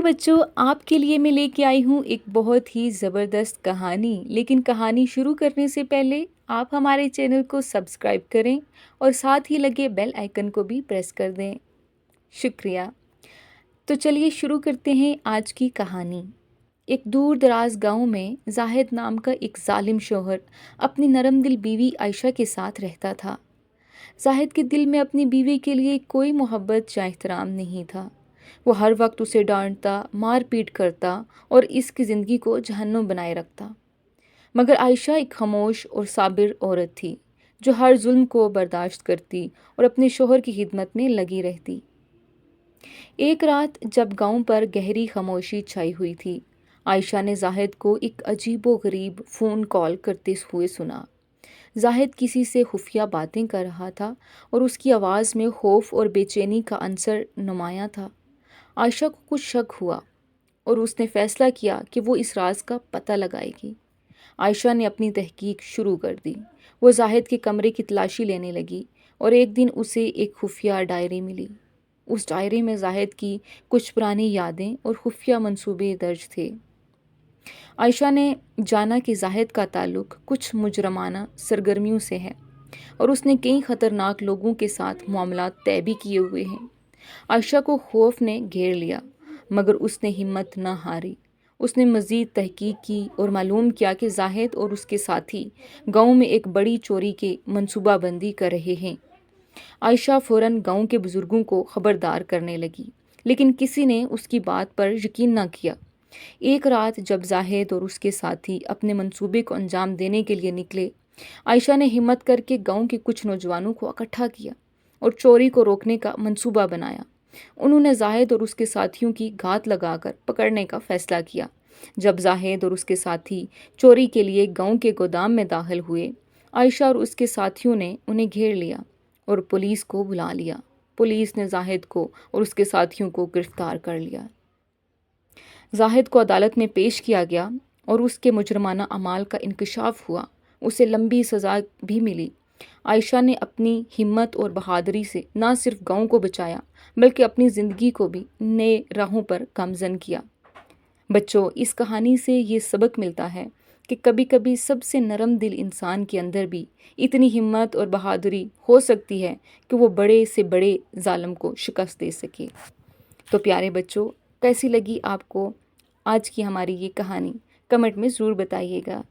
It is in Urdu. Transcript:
پیارے بچوں، آپ کے لیے میں لے کے آئی ہوں ایک بہت ہی زبردست کہانی۔ لیکن کہانی شروع کرنے سے پہلے آپ ہمارے چینل کو سبسکرائب کریں اور ساتھ ہی لگے بیل آئیکن کو بھی پریس کر دیں۔ شکریہ۔ تو چلیے شروع کرتے ہیں آج کی کہانی۔ ایک دور دراز گاؤں میں زاہد نام کا ایک ظالم شوہر اپنی نرم دل بیوی عائشہ کے ساتھ رہتا تھا۔ زاہد کے دل میں اپنی بیوی کے لیے کوئی محبت یا احترام نہیں تھا۔ وہ ہر وقت اسے ڈانٹتا، مار پیٹ کرتا اور اس کی زندگی کو جہنم بنائے رکھتا۔ مگر عائشہ ایک خاموش اور صابر عورت تھی جو ہر ظلم کو برداشت کرتی اور اپنے شوہر کی خدمت میں لگی رہتی۔ ایک رات جب گاؤں پر گہری خاموشی چھائی ہوئی تھی، عائشہ نے زاہد کو ایک عجیب و غریب فون کال کرتے ہوئے سنا۔ زاہد کسی سے خفیہ باتیں کر رہا تھا اور اس کی آواز میں خوف اور بے چینی کا عنصر نمایاں تھا۔ عائشہ کو کچھ شک ہوا اور اس نے فیصلہ کیا کہ وہ اس راز کا پتہ لگائے گی۔ عائشہ نے اپنی تحقیق شروع کر دی۔ وہ زاہد کے کمرے کی تلاشی لینے لگی اور ایک دن اسے ایک خفیہ ڈائری ملی۔ اس ڈائری میں زاہد کی کچھ پرانی یادیں اور خفیہ منصوبے درج تھے۔ عائشہ نے جانا کہ زاہد کا تعلق کچھ مجرمانہ سرگرمیوں سے ہے اور اس نے کئی خطرناک لوگوں کے ساتھ معاملات طے بھی کیے ہوئے ہیں۔ عائشہ کو خوف نے گھیر لیا، مگر اس نے ہمت نہ ہاری۔ اس نے مزید تحقیق کی اور معلوم کیا کہ زاہد اور اس کے ساتھی گاؤں میں ایک بڑی چوری کے منصوبہ بندی کر رہے ہیں۔ عائشہ فوراً گاؤں کے بزرگوں کو خبردار کرنے لگی، لیکن کسی نے اس کی بات پر یقین نہ کیا۔ ایک رات جب زاہد اور اس کے ساتھی اپنے منصوبے کو انجام دینے کے لیے نکلے، عائشہ نے ہمت کر کے گاؤں کے کچھ نوجوانوں کو اکٹھا کیا اور چوری کو روکنے کا منصوبہ بنایا۔ انہوں نے زاہد اور اس کے ساتھیوں کی گھات لگا کر پکڑنے کا فیصلہ کیا۔ جب زاہد اور اس کے ساتھی چوری کے لیے گاؤں کے گودام میں داخل ہوئے، عائشہ اور اس کے ساتھیوں نے انہیں گھیر لیا اور پولیس کو بلا لیا۔ پولیس نے زاہد کو اور اس کے ساتھیوں کو گرفتار کر لیا۔ زاہد کو عدالت میں پیش کیا گیا اور اس کے مجرمانہ اعمال کا انکشاف ہوا۔ اسے لمبی سزا بھی ملی۔ عائشہ نے اپنی ہمت اور بہادری سے نہ صرف گاؤں کو بچایا بلکہ اپنی زندگی کو بھی نئے راہوں پر گامزن کیا۔ بچوں، اس کہانی سے یہ سبق ملتا ہے کہ کبھی کبھی سب سے نرم دل انسان کے اندر بھی اتنی ہمت اور بہادری ہو سکتی ہے کہ وہ بڑے سے بڑے ظالم کو شکست دے سکے۔ تو پیارے بچوں، کیسی لگی آپ کو آج کی ہماری یہ کہانی؟ کمنٹ میں ضرور بتائیے گا۔